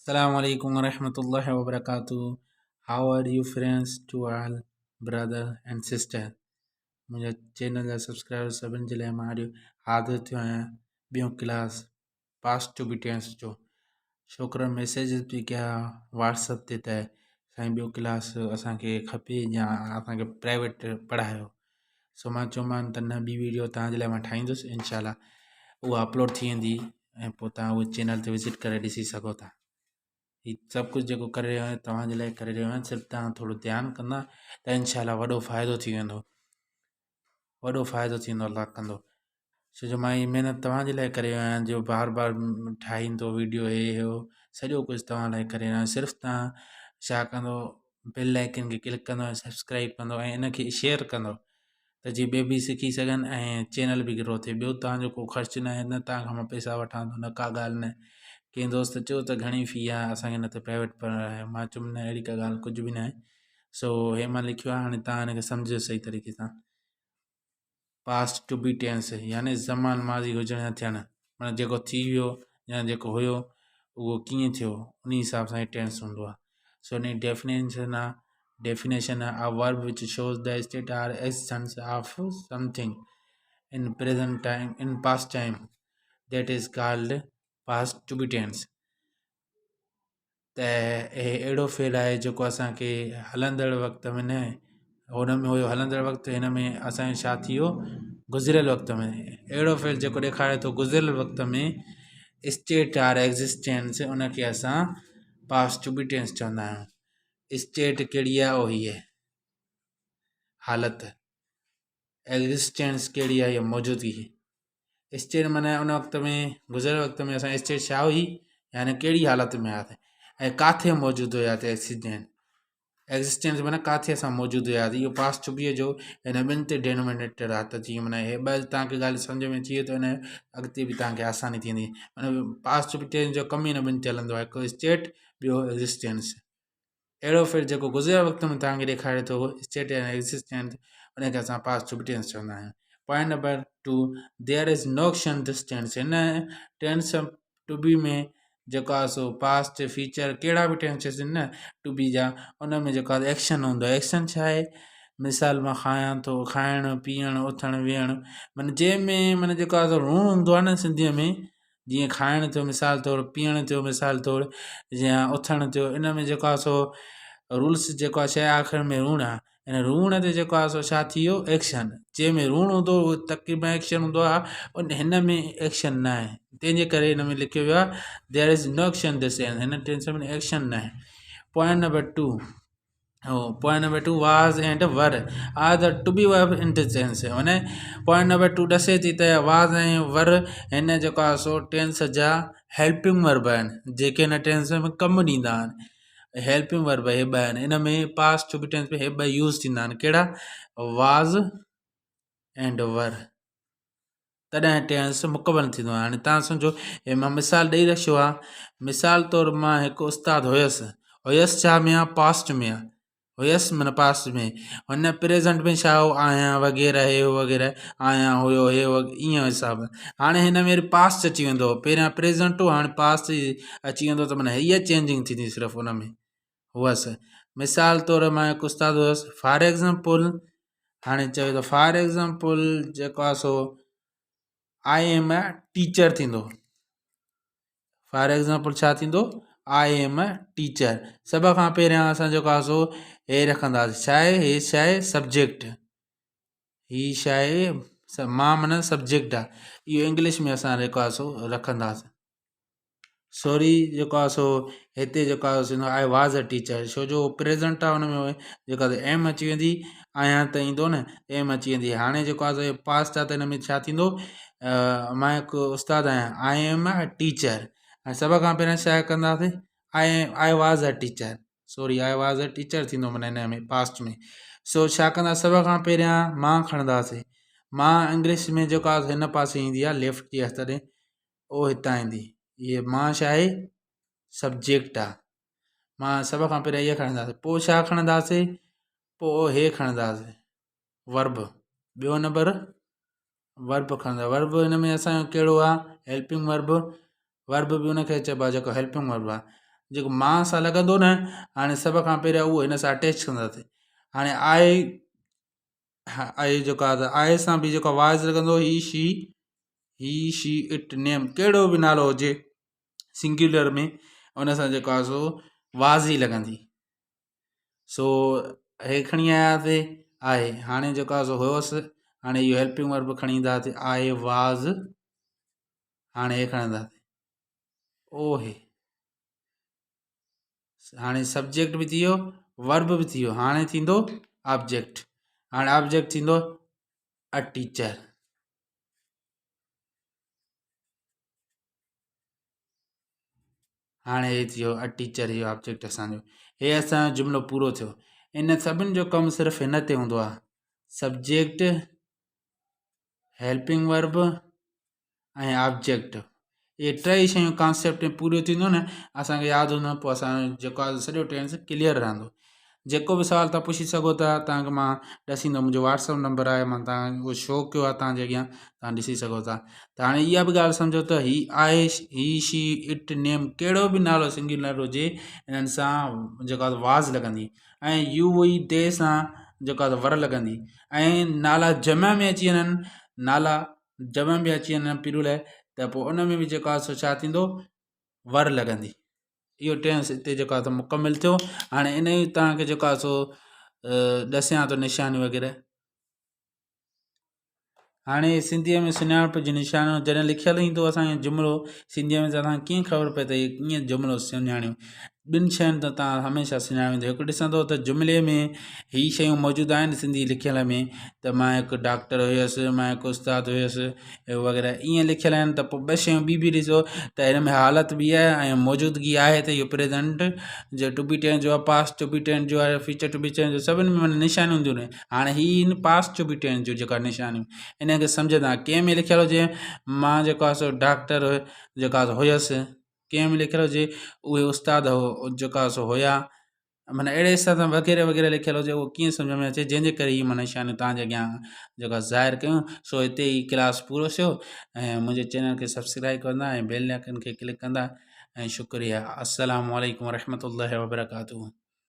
Assalamu alaikum warahmatullahi wabarakatuh. How are you friends to all brother and sister? मुंहिंजे channel जा subscriber सभिनि जे लाइ मां अॼु हाज़िर थियो आहियां ॿियों class past to be tense जो। छोकिरनि मैसेजिस बि कया व्हाट्सअप ते त साईं ॿियो क्लास असांखे खपे या असांखे प्राइवेट पढ़ायो। सो मां चयोमांनि त न ॿी वीडियो तव्हांजे लाइ मां ठाहींदुसि इनशाला उहा अपलोड थी वेंदी ऐं पोइ तव्हां उहे चैनल ते विज़िट करे ॾिसी सघो था। हीउ सभु कुझु जेको करे रहियो आहियां तव्हांजे लाइ करे रहियो आहियां, सिर्फ़ु तव्हां थोरो ध्यानु कंदा त इनशाला वॾो फ़ाइदो थी वेंदो, अलाह कंदो। छो जो मां हीअ महिनत तव्हांजे लाइ करे रहियो आहियां, जो बार बार ठाहींदो वीडियो हे हो सॼो कुझु तव्हां लाइ करे रहियो आहियां। सिर्फ़ु तव्हां छा कंदो, बेल आइकन खे क्लिक कंदो ऐं सब्सक्राइब कंदो ऐं इनखे शेयर कंदो त जीअं ॿिए बि सिखी सघनि ऐं चैनल बि ग्रो थिए। ॿियो तव्हांजो को ख़र्चु न आहे, न तव्हां खां मां पैसा वठां थो, न का ॻाल्हि न। कंहिं दोस्त चयो त घणी फ़ी आहे असांखे न त प्राइवेट पढ़ायो, मां चयुमि न अहिड़ी का ॻाल्हि कुझु बि न आहे। सो हे मां लिखियो आहे, हाणे तव्हां हिनखे सम्झो सही तरीक़े सां। पास्ट टू बी टेंस यानी ज़मान माज़ी हुजणु या थियणु, माना जेको थी वियो या जेको हुयो उहो कीअं थियो उन हिसाब सां टेंस हूंदो आहे। सो इन डेफिनेशन आहे a verb which shows the state or essence of something in present time in past time that is called past to be tense। त हे अहिड़ो फेल आहे जेको असांखे हलंदड़ वक़्त में न, हुन में हुयो हलंदड़ वक़्तु, हिन में असांजो छा थी वियो गुज़िरियल वक़्त में। अहिड़ो फेल जेको ॾेखारे थो गुज़िरियल वक़्त में स्टेट आर एग्ज़िस्टेंस, उनखे असां पास्ट टू बी टेंस चवंदा आहियूं। स्टेट कहिड़ी आहे उहो हीअ हालत, एग्ज़िस्टेंस कहिड़ी आहे इहा मौजूदगी। स्टेट माना उन वक़्त में गुज़िरियल वक़्त में असां स्टेट छा हुई यानी कहिड़ी हालत में आहे ऐं काथे मौजूदु हुया त एग्ज़िस्टेंस माना काथे असां मौजूदु हुयासीं। इहो पास्ट टू बी जो हिन ॿिनि ते डेनोमिनेटर आहे। त जीअं माना हे ॿ तव्हांखे ॻाल्हि सम्झ में अची वई त हिन अॻिते बि तव्हांखे आसानी थींदी। माना पास्ट टू बी टेंस जो कमु ई हिन ॿिनि ते हलंदो आहे, हिकु स्टेट ॿियो एग्ज़िस्टेंस। अहिड़ो फिर जेको गुज़िरियल वक़्त में तव्हांखे ॾेखारे थो स्टेट एंड एग्ज़िस्टेंस, उनखे असां पास्ट टू बी टेंस चवंदा आहियूं। Point number 2, there is no action this tense. हिन टेंस टू बी में जेको आहे सो पास्ट फ्यूचर कहिड़ा बि टेंसिस आहिनि न टू बी जा, उन में जेको आहे एक्शन हूंदो आहे। एक्शन छा आहे? मिसाल मां खायां थो, खाइणु पीअणु उथणु वेहणु, माना जंहिंमें माना जेको आहे ऋण हूंदो आहे न सिंधीअ में, जीअं खाइणु थियो मिसाल तौरु, पीअणु थियो मिसाल तौरु, जीअं उथणु थियो, इन में जेको आहे सो रूल्स जेको आहे शइ आख़िर में ऋण आहे, हिन ऋण ते जेको आहे सो छा थी वियो एक्शन। जंहिंमें ऋण हूंदो उहो तक़रीबन एक्शन हूंदो आहे, उन हिन में एक्शन न आहे। तंहिंजे करे हिन में लिखियो वियो आहे there is no action this tense, हिन टेंस में एक्शन न आहे। Point number 2, point number 2, was and were are the to be verb in this tense. माने पॉइंट नंबर 2 ॾसे थी त वाज़ ऐं वर हिन जेको आहे सो टेंस जा हेल्पिंग वर्ब आहिनि, जेके हिन टेंस में कमु ॾींदा आहिनि। हेल्पिंग वर्ब हे ॿ आहिनि, हिन में पास्ट टू बी टेंस में हे ॿ यूज़ थींदा आहिनि। कहिड़ा? वाज़ एंड वर, तॾहिं टेंस मुकमल थींदो आहे। हाणे तव्हां सम्झो हे मां मिसाल ॾेई रखियो आहे। मिसाल तौरु मां हिकु उस्तादु हुयसि, हुयसि छा में आहे? पास्ट में आहे। हुयसि माना पास्ट में, हुन प्रेज़ेंट में छा हो? आहियां वग़ैरह हे वग़ैरह, आहियां हुयो हे ईअं हिसाबु। हाणे हिन में पास्ट अची वेंदो, पहिरियां प्रेज़ेंट हो हाणे पास्ट अची वेंदो, त माना हीअ चेंजिंग थींदी सिर्फ़ु हुन में हुअसि। मिसाल तौरु मां हिकु उस्तादु हुयसि, फॉर एग्ज़ाम्पल हाणे चयो त फॉर एग्ज़ाम्पल जेको आहे सो आई एम अ टीचर थींदो। फॉर एग्ज़ाम्पल छा थींदो? I am a teacher. सभ खां पहिरियां असां जेको आहे सो हे रखंदासीं, छा आहे हे? छा आहे? सब्जेक्ट। ही छा आहे? मां माना सब्जेक्ट आहे। इहो इंग्लिश में असां जेको आहे सो रखंदासीं। सॉरी जेको आहे सो हिते जेको आहे सो आई वाज़ अ टीचर, छो जो प्रेज़ेंट आहे, हुन में जेको आहे एम अची वेंदी, आहियां त ईंदो न, एम अची वेंदी। हाणे जेको आहे सो पास्ट आहे त हिन में छा थींदो? मां हिकु उस्तादु आहियां, आई एम अ टीचर। ऐं सभ खां पहिरियां छा कंदासीं? I was a teacher, sorry I was a teacher थींदो माना हिन में पास्ट में। सो छा कंदा? सभ खां पहिरियां मां खणंदासीं। मां इंग्लिश में जेको आहे हिन पासे ईंदी आहे, लेफ्ट जे हथ ॾे, उहो हितां ईंदी। इहे मां छा आहे? सब्जेक्ट आहे। मां सभ खां पहिरियां इहा खणंदासीं, पोइ छा खणंदासीं? पोइ हे खणंदासीं वर्ब। ॿियो नंबर वर्ब खणंदा। वर्ब हिन में असांजो कहिड़ो आहे? Helping verb. वर्ब बि हुनखे चइबो आहे जेको हेल्पिंग वर्ब आहे। जेको मां सां लॻंदो न, हाणे सभ खां पहिरियों उहो हिन सां अटैच कंदासीं। हाणे आहे आहे जेको आहे आहे सां बि जेको आवाज़ लॻंदो ही शी इट नेम कहिड़ो बि नालो हुजे सिंगुलर में, उन सां जेको आहे सो वाज़ ई लॻंदी। सो हे खणी आयासीं आहे। हाणे जेको आहे सो हुयोसि, हाणे इहो हेल्पिंग वर्ब खणी ईंदासीं आहे वाज़। हाणे हे खणंदासीं ओहे। हाणे सब्जेक्ट बि थी वियो, वर्ब बि थी वियो, हाणे थींदो ऑब्जेक्ट। हाणे ऑब्जेक्ट थींदो अ टीचर। हाणे हे थी वियो अ टीचर, इहो ऑब्जेक्ट असांजो। हे असांजो जुमिलो पूरो थियो। इन सभिनि जो कमु सिर्फ़ु हिन ते हूंदो आहे, सब्जेक्ट, हेल्पिंग वर्ब ऐं ऑब्जेक्ट। इहे टई शयूं कॉन्सेप्ट में पूरो थींदो न, असांखे यादि हूंदो, पोइ असांजो जेको आहे सॼो टेंस क्लियर रहंदो। जेको बि सुवाल तव्हां पुछी सघो था, तव्हांखे मां ॾसींदुमि, मुंहिंजो WhatsApp नंबर आहे, मां तव्हां उहो शो कयो आहे तव्हांजे अॻियां, तव्हां ॾिसी सघो था। त हाणे इहा बि ॻाल्हि सम्झो त ही आहे, ही शी इट नेम कहिड़ो बि नालो सिंगुलर हुजे, इन्हनि सां जेको आहे वाज़ लॻंदी, ऐं यू हुई दे सां जेको आहे वर लॻंदी, ऐं नाला जमा में अची वञनि, नाला जमा में अची वञनि प्लूरल, त पोइ उन में बि जेको आहे सो छा थींदो, वर लॻंदी। इहो टेंस हिते जेको आहे त मुकमिल थियो। हाणे इन ई तव्हांखे जेको आहे सो ॾसियां थो निशानी वग़ैरह। हाणे सिंधीअ में सुञाणप जी निशानियूं जॾहिं लिखियलु ईंदो असांखे जुमिलो सिंधीअ में, त असांखे कीअं ख़बर पए त इहे कीअं जुमिलो सुञाणियूं। ॿिनि शयुनि त तव्हां हमेशह सुञाणींदो, हिकु ॾिसंदो त जुमिले में हीअ शयूं मौजूदु आहिनि सिंधी लिखियल में, त मां हिकु डॉक्टर हुयसि, मां हिकु उस्तादु हुयसि वग़ैरह ईअं लिखियल आहिनि। त पोइ ॿ शयूं ॿी बि ॾिसो त हिन में हालत बि आहे ऐं मौजूदगी आहे, त इहो प्रेज़ेंट जो टू बी टेंस जो आहे, पास्ट टू बी टेंस जो आहे, फ्यूचर टू बी टेंस जो, सभिनि में माना निशानियूं हूंदियूं आहिनि। हाणे हीअ पास्ट टू बी टेंस जो जेका निशानियूं, इनखे सम्झंदा कंहिं में लिखियलु हुजे मां जेको आहे सो डॉक्टर जेको आहे हुयसि, कंहिं में लिखियलु हुजे उहे उस्ताद जेको आहे सो हुया, माना अहिड़े हिसाब सां वग़ैरह वग़ैरह लिखियलु हुजे, उहो कीअं सम्झ में अचे, जंहिंजे करे इहे माना निशानियूं तव्हांजे अॻियां जेको आहे ज़ाहिर कयूं। सो हिते ई क्लास पूरो थियो, ऐं मुंहिंजे चैनल खे सब्सक्राइब कंदा ऐं बेल आइकन खे क्लिक कंदा, ऐं शुक्रिया। अस्सलामु अलैकुम वरहमतुल्लाहि वबरकातुहू।